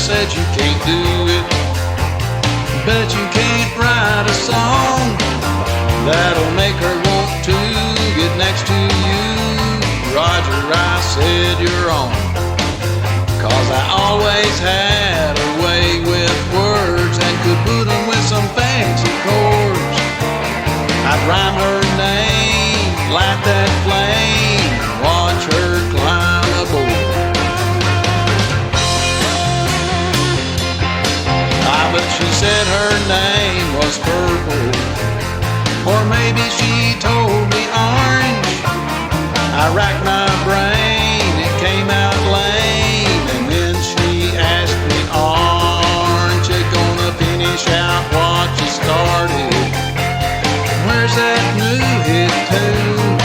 said you can't do it. Bet you can't write a song that'll make her want to get next to you. Roger, I said you're on, 'cause I always had a way with words and could put them with some fancy chords. I'd rhyme her name, light that flame, watch her climb aboard. But she said her name was Purple, or maybe she told me Orange. I racked my brain, it came out lame, and then she asked me, aren't you gonna finish out what you started? Where's that new hit tune?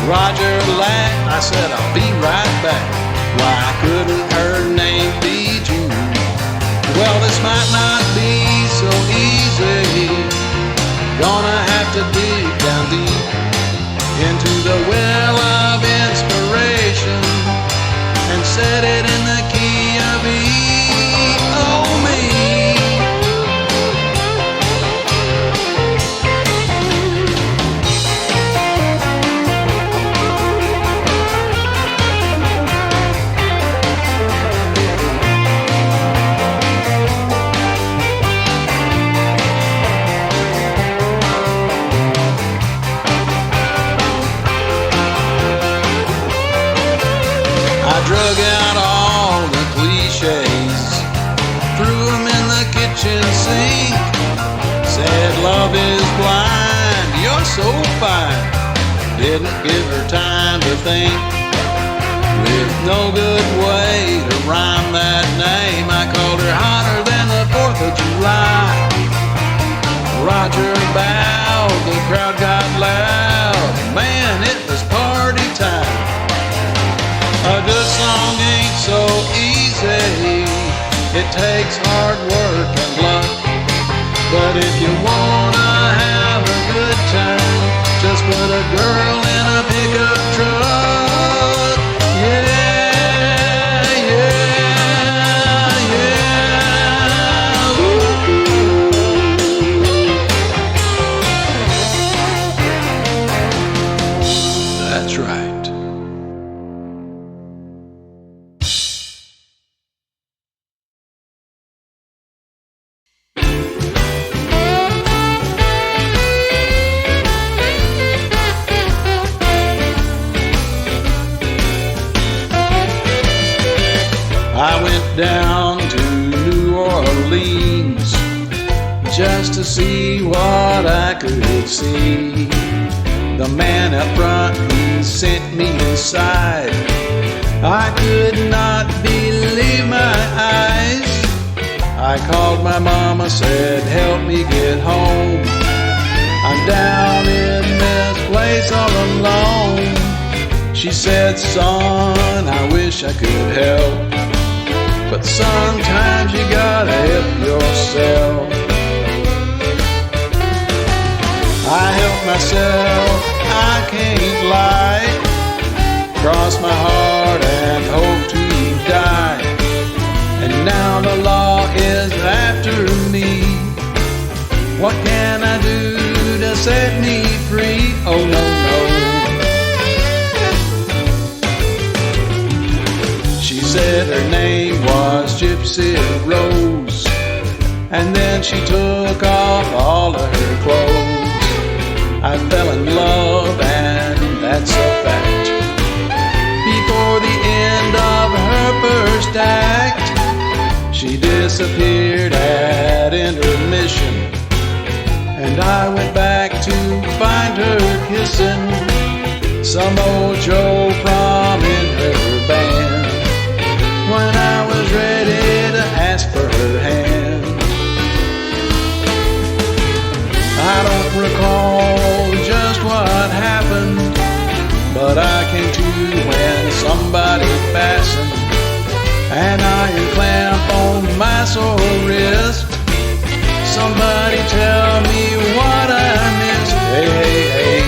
Roger laughed, I said I'll be right back. Why couldn't her name be June? Well, this might not be so easy. Gonna have to dig down deep into the well of inspiration and set it in the key of E. Oh, me. Drug out all the cliches, threw them in the kitchen sink, said love is blind, you're so fine. Didn't give her time to think. With no good way to rhyme that name, I called her hotter than the 4th of July. Roger bowed, the crowd got loud. Man, it was party time. A good song ain't so easy, it takes hard work and luck. But if you wanna have a good time, just put a girl in a pickup truck. Yeah, yeah, yeah. Ooh. That's right. I went down to New Orleans just to see what I could see. The man up front, he sent me inside. I could not believe my eyes. I called my mama, said help me get home. I'm down in this place all alone. She said, son, I wish I could help, but sometimes you gotta help yourself. I help myself, I can't lie. Cross my heart and hope to die. And now the law is after me. What can I do to set me free? Oh no, no. She said her name was Gypsy Rose, and then she took off all of her clothes. I fell in love, and that's a fact. Before the end of her first act, she disappeared at intermission, and I went back to find her kissing some old Joe from in her band. When I was ready to ask for her hand, I don't recall just what happened, but I came to when somebody fastened an iron clamp on my sore wrist. Somebody tell me what I missed. Hey, hey, hey.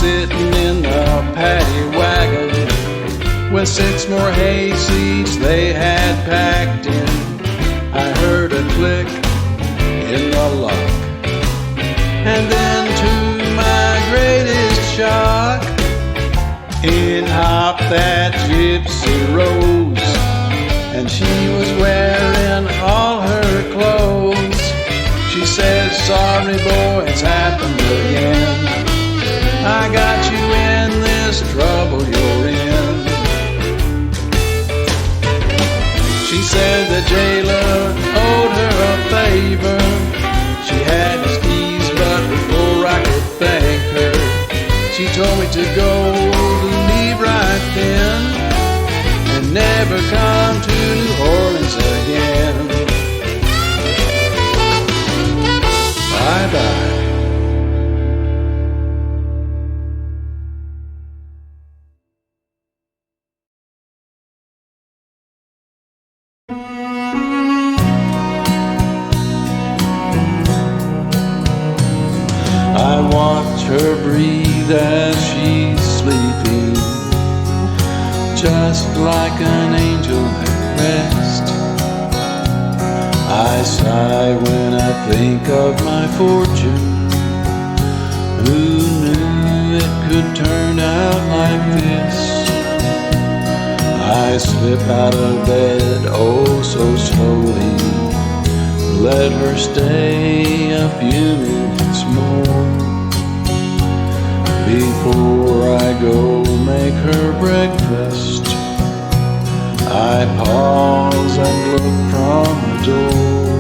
sitting in the paddy wagon with 6 more hay seats they had packed in. I heard a click in the lock, and then to my greatest shock, in hopped that gypsy Rose, and she was wearing all her clothes. She said, "Sorry boy, it's happened again. I got you in this trouble you're in." She said the jailer owed her a favor. She had his keys, but before I could thank her, she told me to go, to leave right then, and never come to New Orleans again. Bye-bye. I watch her breathe as she's sleeping, just like an angel at rest. I sigh when I think of my fortune. Who knew it could turn out like this? I slip out of bed oh so slowly, let her stay a few minutes more. Before I go make her breakfast, I pause and look from the door.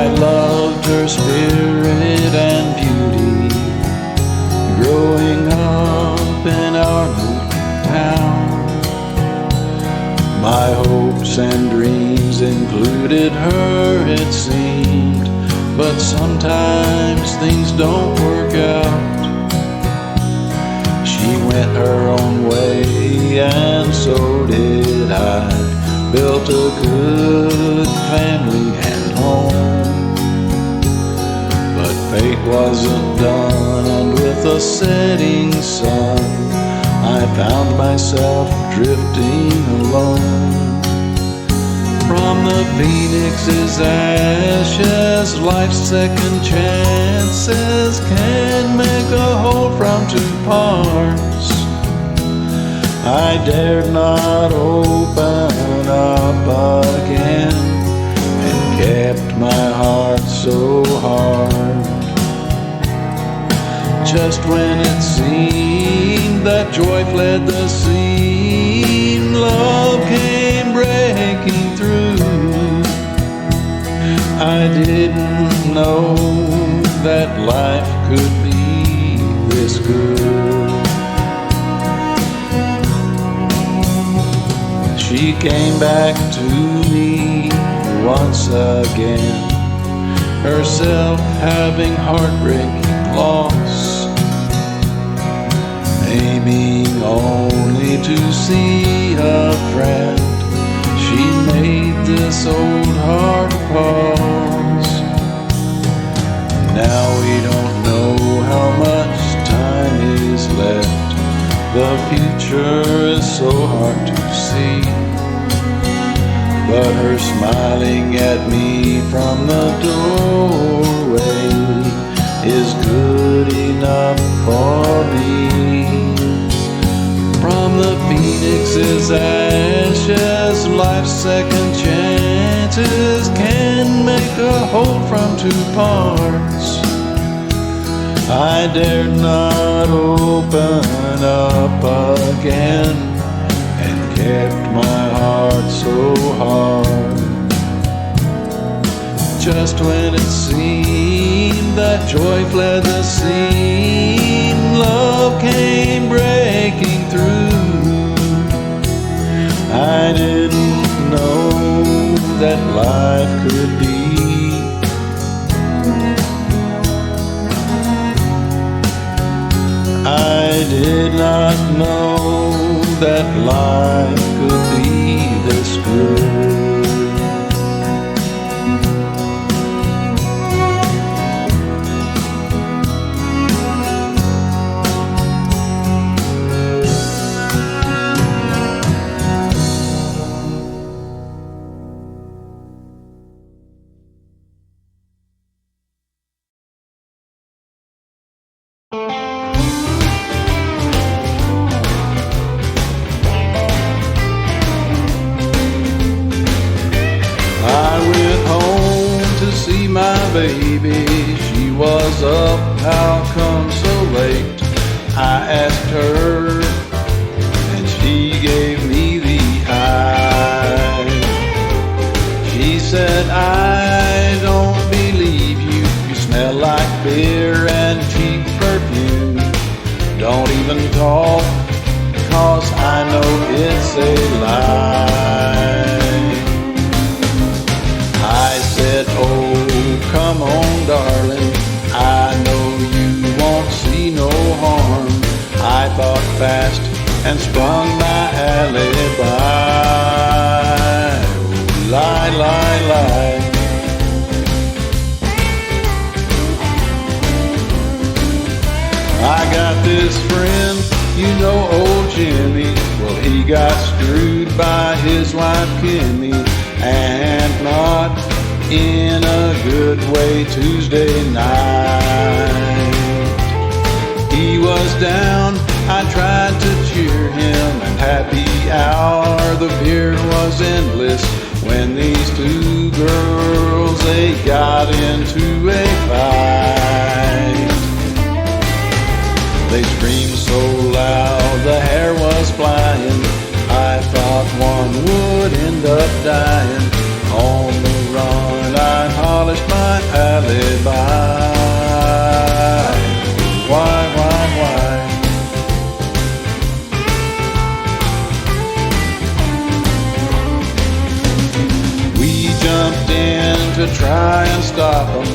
I loved her spirit and beauty, growing up in our little town. My hopes and dreams included her, it seemed, but sometimes things don't work out. She went her own way, and so did I. Built a good family and home, but fate wasn't done, and with a setting sun, I found myself drifting alone. From the phoenix's ashes, life's second chances can make a whole from 2 parts. I dared not open up again, and kept my heart so hard. Just when it seemed that joy fled the scene, love came breaking through. I didn't know that life could be this good. She came back to me once again, herself having heartbreaking loss, aiming only to see a friend. She made this old heart pause. Now we don't know how much time is left. The future is so hard to see, but her smiling at me from the doorway is good enough for me. From the phoenix's ashes, life's second chances can make a whole from 2 parts. I dared not open up again, and kept my heart so hard. Just when it seemed that joy fled the scene, love came breaking through. I didn't know that life could be. I did not know that life could be this good. it's a lie. I said, oh, come on, darling, I know you won't see no harm. I thought fast and sprung my alibi. Oh, lie, lie, lie. I got this friend, you know, old Jimmy. Well, he got screwed by his wife Kimmy, and not in a good way Tuesday night. He was down, I tried to cheer him, and happy hour, the beer was endless, when these two girls, they got into a fight. They screamed so loud, the hair was flying. I thought one would end up dying. On the run, I polished my alibi. Why? We jumped in to try and stop him.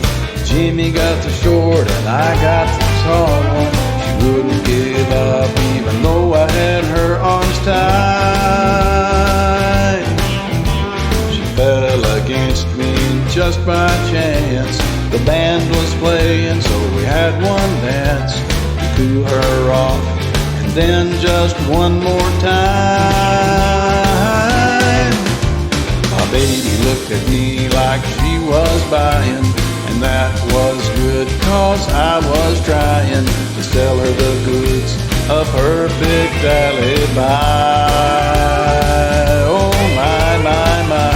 Jimmy got the short and I got the tall one. Wouldn't give up even though I had her arms tied. She fell against me just by chance. The band was playing, so we had one dance to cool her off, and then just one more time. My baby looked at me like she was buying, and that was good, 'cause I was trying to sell her the goods, a perfect alibi. Oh my, my, my.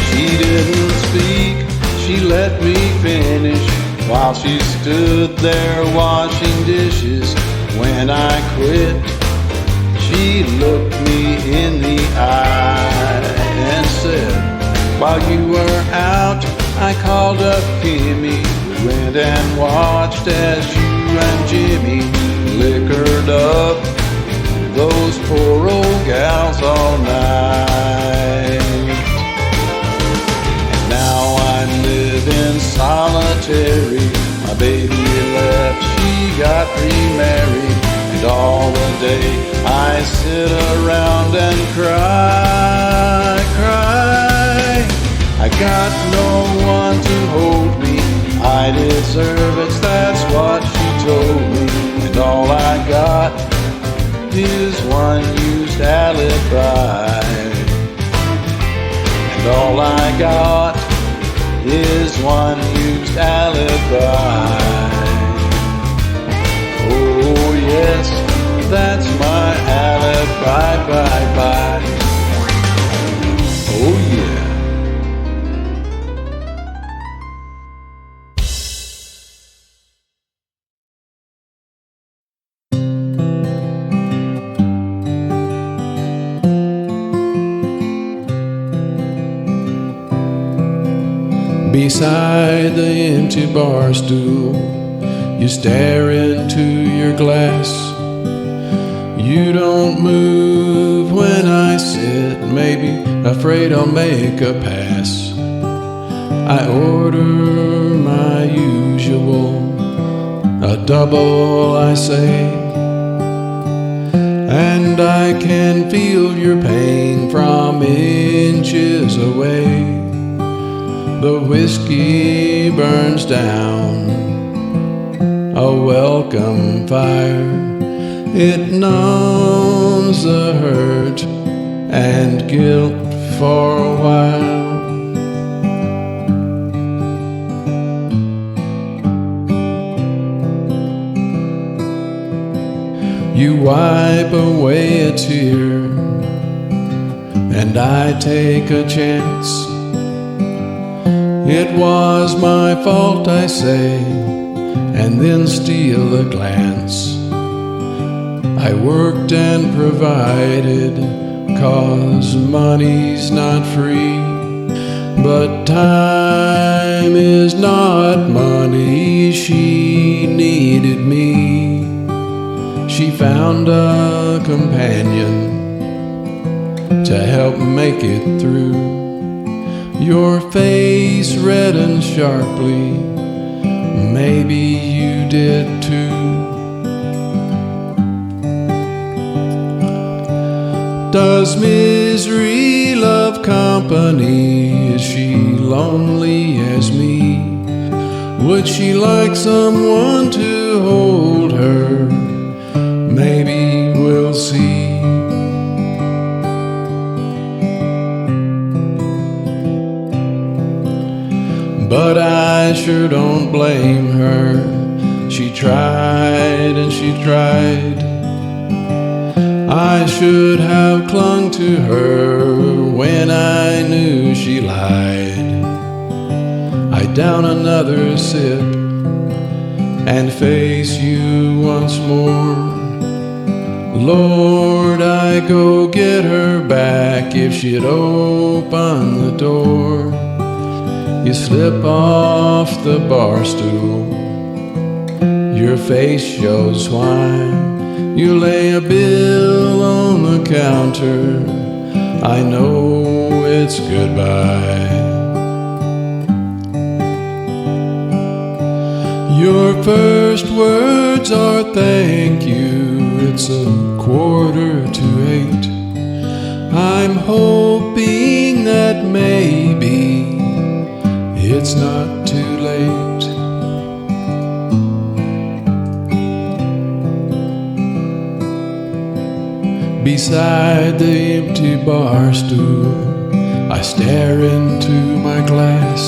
She didn't speak, she let me finish, while she stood there washing dishes. When I quit, she looked me in the eye and said, while you were out, I called up Kimmy. We went and watched as you and Jimmy liquored up those poor old gals all night. And now I'm living solitary. My baby left, she got remarried. And all the day I sit around and cry. I got no one to hold me. I deserve it, that's what she told me. And all I got is one used alibi. And all I got is one used alibi. Oh yes, that's my alibi, bye. Oh yeah. Beside the empty bar stool, you stare into your glass. You don't move when I sit, maybe afraid I'll make a pass. I order my usual, a double I say, and I can feel your pain from inches away. The whiskey burns down, a welcome fire. It numbs the hurt and guilt for a while. You wipe away a tear, and I take a chance. It was my fault, I say, and then steal a glance. I worked and provided, 'cause money's not free. But time is not money, she needed me. She found a companion to help make it through. Your face reddened sharply, maybe you did too. Does misery love company? Is she lonely as me? Would she like someone to hold her? Maybe we'll see. But I sure don't blame her. She tried and she tried. I should have clung to her when I knew she lied. I down another sip and face you once more. Lord, I go get her back if she'd open the door. You slip off the bar stool, your face shows why. You lay a bill on the counter, I know it's goodbye. Your first words are thank you, it's 7:45. I'm hoping that maybe it's not too late. Beside the empty bar stool, I stare into my glass.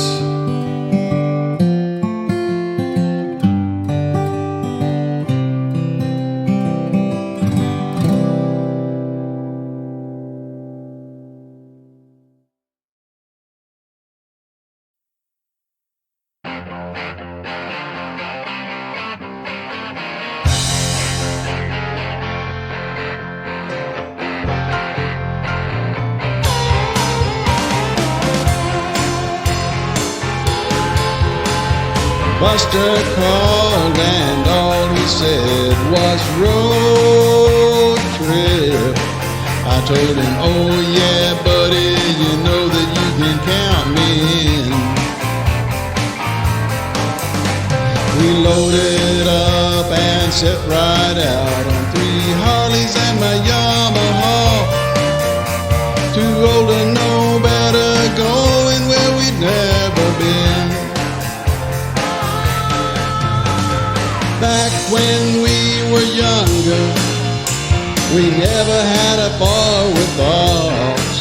Buster called and all he said was road trip. I told him, oh yeah, buddy, you know that you can count me in. We loaded up and set right out on 3 Harleys and my Yamaha. Too old to know better, going where we'd never been. Back when we were younger, we never had a forward thought.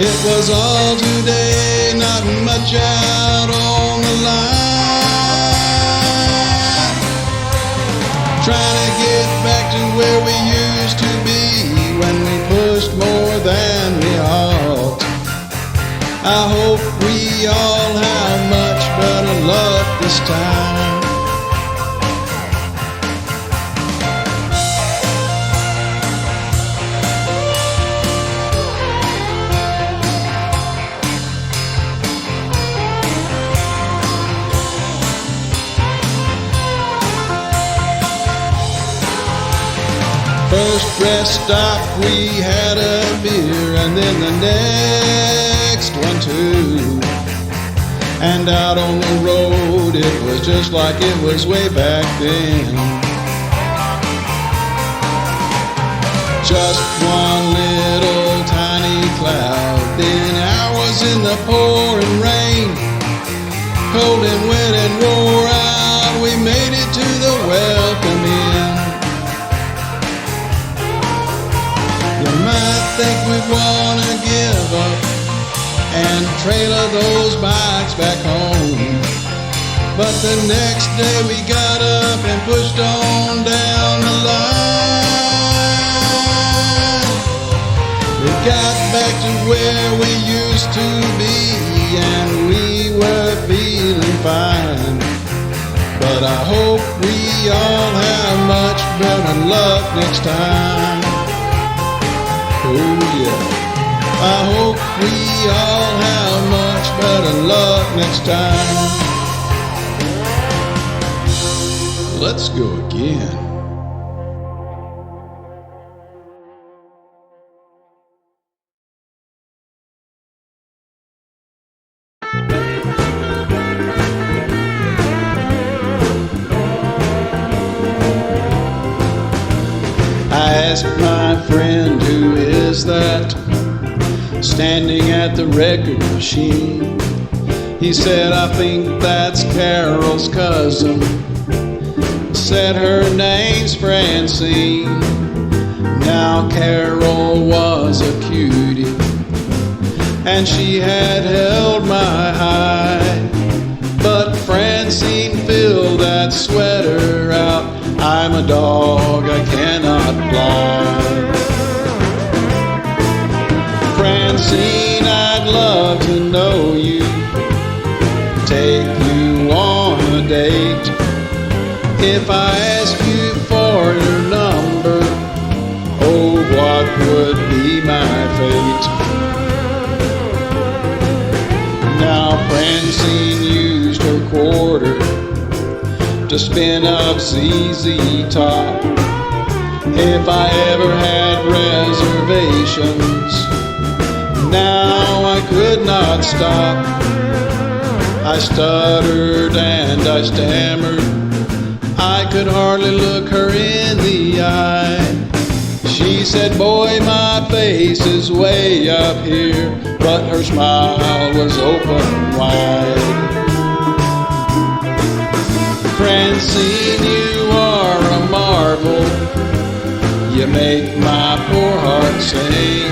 It was all today, not much out on the line. Trying to get back to where we used to be when we pushed more than we ought. I hope we all have much better luck this time. First rest stop we had a beer, and then the next one too. And out on the road it was just like it was way back then. Just one little tiny cloud, then hours in the pouring rain. Cold and wet and wore out, we made it to the welcome inn. You might think we'd wanna give up and trailer those bikes back home, but the next day we got up and pushed on down the line. We got back to where we used to be, and we were feeling fine. But I hope we all have much better luck next time. Oh yeah. I hope we all have much better luck next time. Let's go again. I asked my friend, who is that standing at the record machine? He said, I think that's Carol's cousin. Said her name's Francine. Now Carol was a cutie, and she had held my eye. But Francine filled that sweater out. I'm a dog, I cannot fly. Francine, I'd love to know you, take you on a date. If I ask you for your number, oh, what would be my fate? Now Francine used her quarter to spin up ZZ Top. If I ever had reservations, now I could not stop. I stuttered and I stammered, I could hardly look her in the eye. She said, boy, my face is way up here, but her smile was open wide. Francine, you are a marvel, you make my poor heart sing.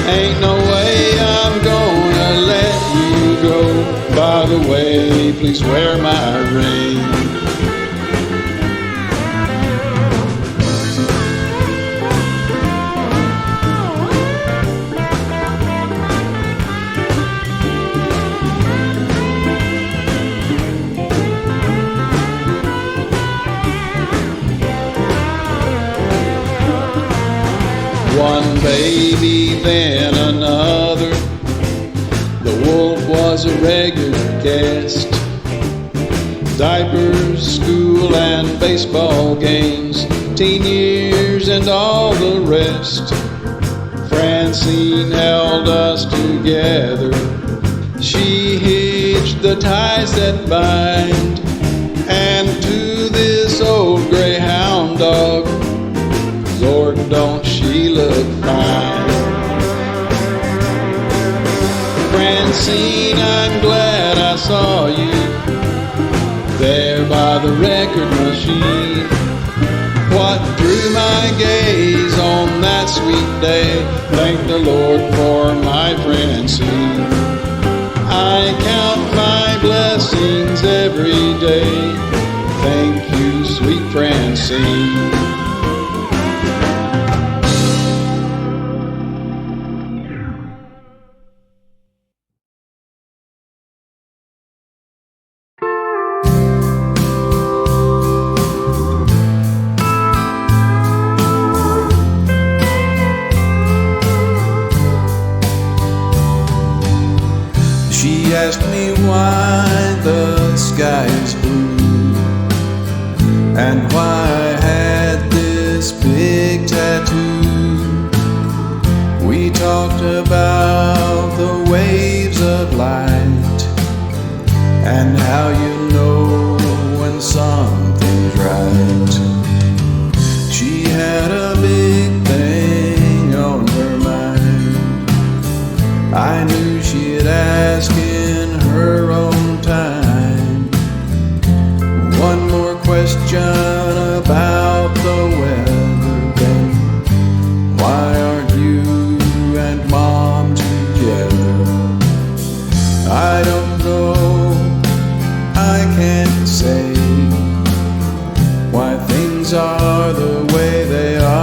Ain't no way I'm gonna let you go. By the way, please wear my ring. One baby, then another. The wolf was a regular guest. Diapers, school and baseball games, teen years and all the rest. Francine held us together. She hitched the ties that bind, and to this old greyhound dog, Lord, don't she look fine. Francine, I'm glad I saw you there by the record machine. What drew my gaze on that sweet day? Thank the Lord for my Francine. I count my blessings every day. Thank you, sweet Francine. She asked me why the sky is blue and why I had this big tattoo. We talked about the waves of light and how you know when something's right. She had a big thing on her mind. I knew she'd ask in her own time. One more question about the weather, then. Why aren't you and Mom together? I don't know, I can't say why things are the way they are.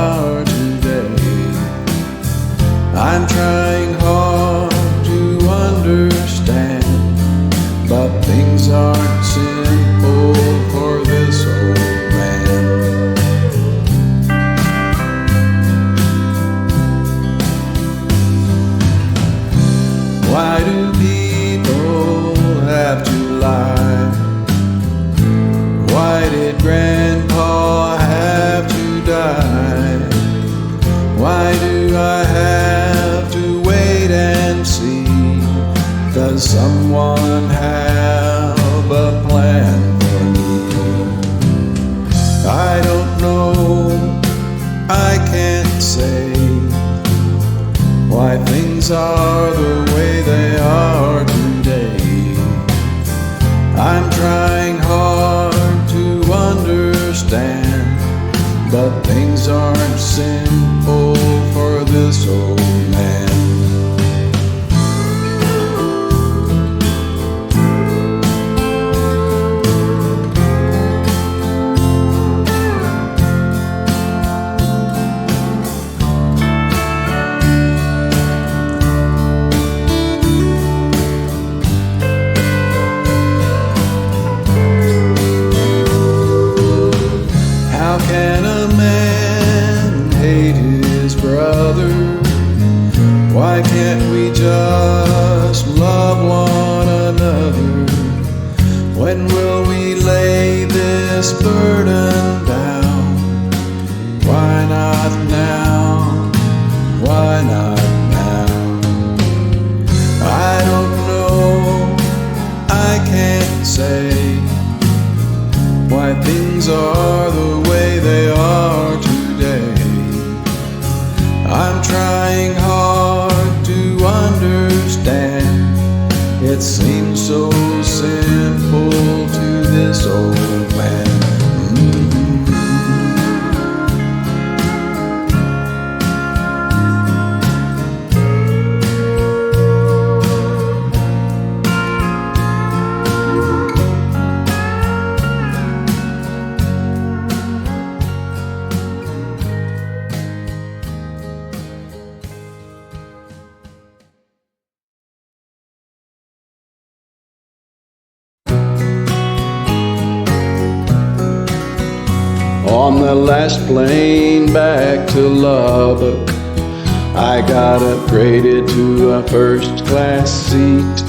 Why do I have to wait and see? Does someone have a plan for me? I don't know, I can't say why things are the way they are today. I'm trying hard to understand, but things aren't simple for this old man. How can a man hate his brother? Why can't we just love one another? When will we lay this burden down? Why not now? Why not now? I don't know, I can't say why things are the way they are today. I'm trying hard to understand. It seems so simple to this old man. On the last plane back to Lubbock, I got upgraded to a first-class seat.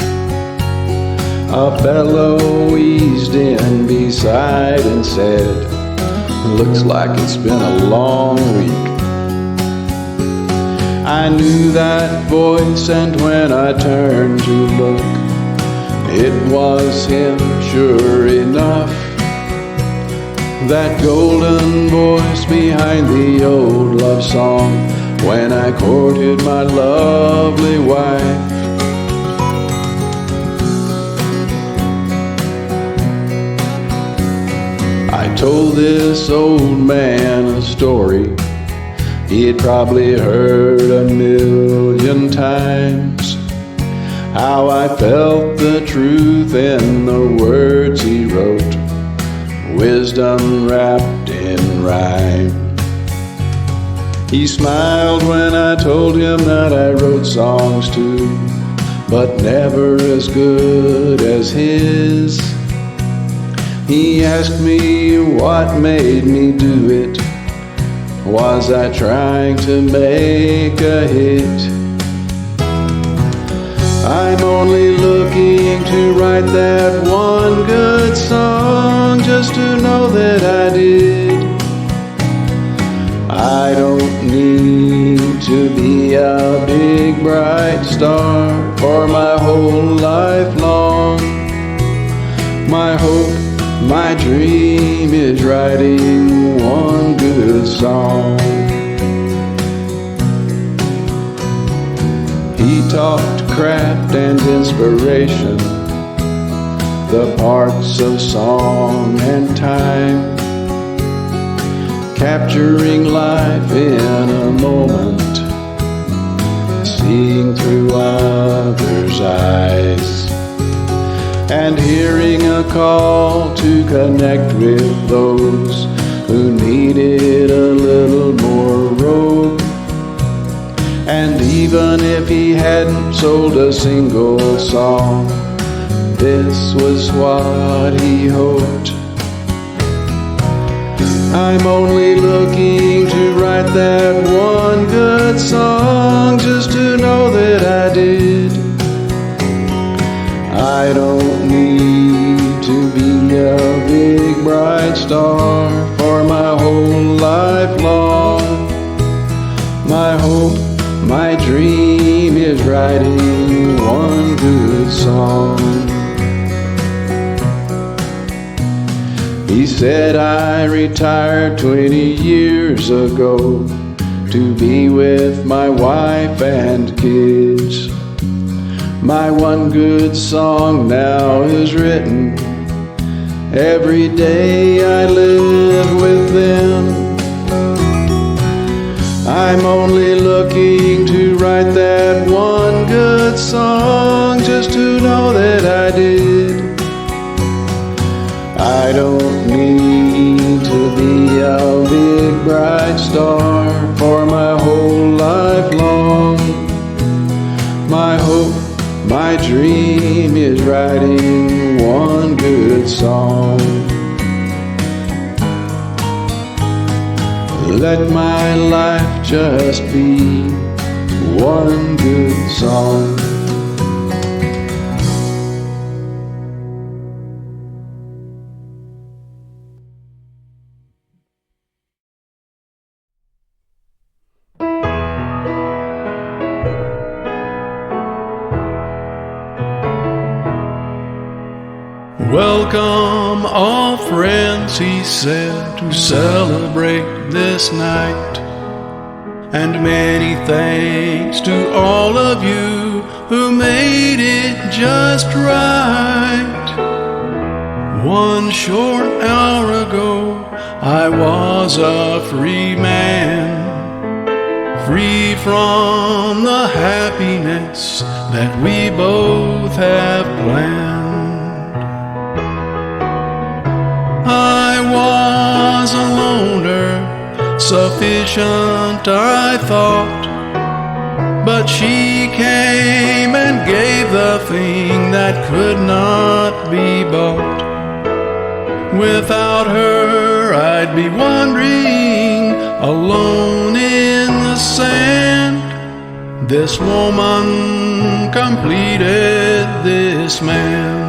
A fellow eased in beside and said, "Looks like it's been a long week." I knew that voice, and when I turned to look, it was him, sure enough. That golden voice behind the old love song when I courted my lovely wife. I told this old man a story he'd probably heard a million times. How I felt the truth in the words he wrote, wisdom wrapped in rhyme. He smiled when I told him that I wrote songs too, but never as good as his. He asked me what made me do it. Was I trying to make a hit? I'm only looking to write that one good song, just to know that I did. I don't need to be a big bright star for my whole life long. My hope, my dream is writing one good song. He talked craft and inspiration, the parts of song and time, capturing life in a moment, seeing through others' eyes, and hearing a call to connect with those who needed a little more rope. And even if he hadn't sold a single song, this was what he hoped. I'm only looking to write that one good song, just to know that I did. I don't need to be a big bright star for my whole life long. My dream is writing one good song. He said I retired 20 years ago to be with my wife and kids. My one good song now is written. Every day I live with them. I'm only looking to write that one good song, just to know that I did. I don't need to be a big bright star for my whole life long. My hope, my dream is writing one good song. Let my life just be one good song. Welcome all friends, he said, to celebrate this night. And many thanks to all of you who made it just right. One short hour ago, I was a free man, free from the happiness that we both have planned. I was a loner, sufficient I thought, but she came and gave the thing that could not be bought. Without her I'd be wandering alone in the sand. This woman completed this man.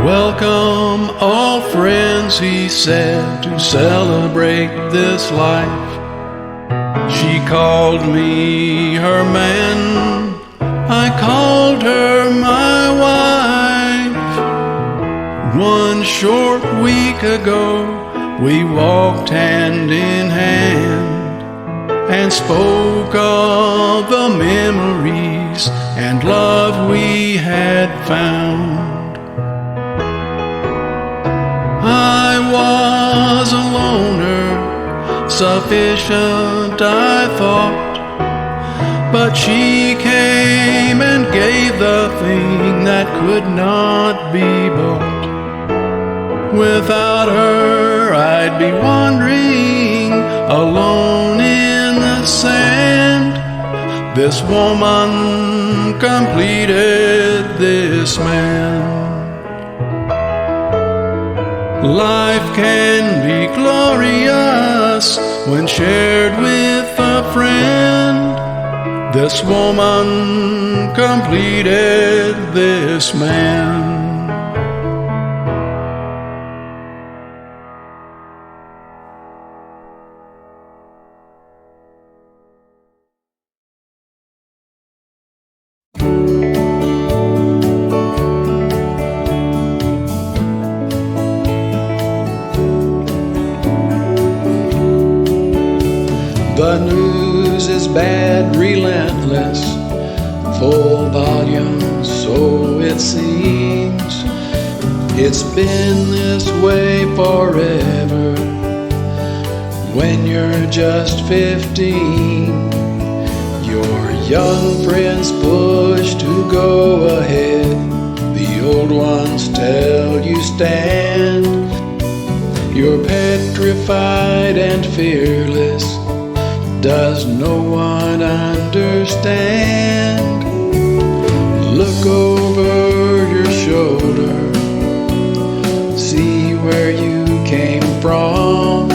Welcome all friends, he said, to celebrate this life. She called me her man, I called her my wife. One short week ago, we walked hand in hand and spoke of the memories and love we had found. I was a loner, sufficient I thought, but she came and gave the thing that could not be bought. Without her I'd be wandering alone in the sand. This woman completed this man. Life can be glorious when shared with a friend. This woman completed this man. The news is bad, relentless, full volume, so it seems. It's been this way forever. When you're just 15, your young friends push to go ahead. The old ones tell you stand. You're petrified and fearless, Does no one understand? Look over your shoulder, see where you came from.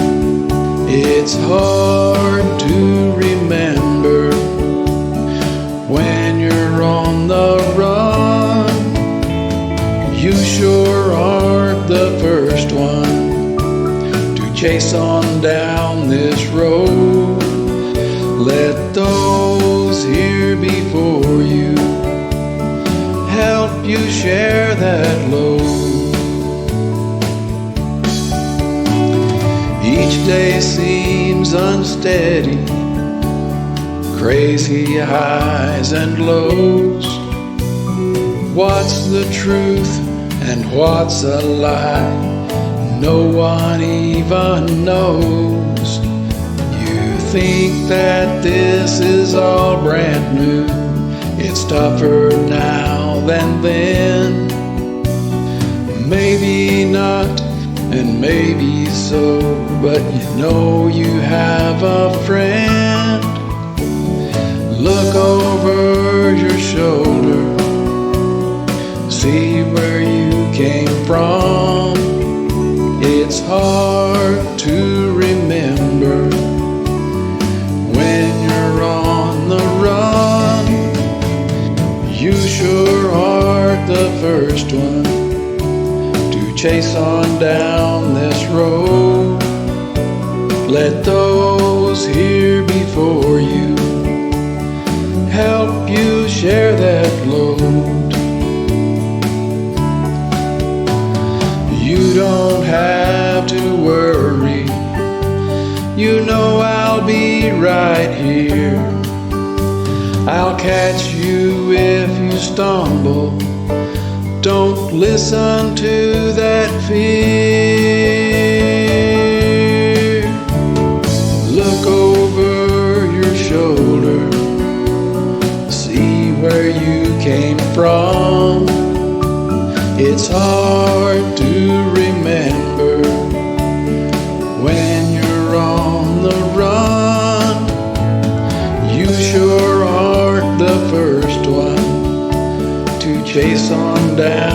It's hard to remember when you're on the run. You sure aren't the first one to chase on down this road. Let those here before you help you share that load. Each day seems unsteady, crazy highs and lows. What's the truth and what's a lie? No one even knows. You think that this is all brand new. It's tougher now than then. Maybe not, and maybe so, but you know you have a friend. Look over your shoulder, see where you came from. It's hard to remember when you're on the run. You sure aren't the first one to chase on down this road. Let those here before you help you share that load. You don't have to worry, you know I'll be right here. I'll catch you if you stumble. Don't listen to that fear. Look over your shoulder, see where you came from. It's hard to remember when you're on the run. You sure aren't the first one to chase on down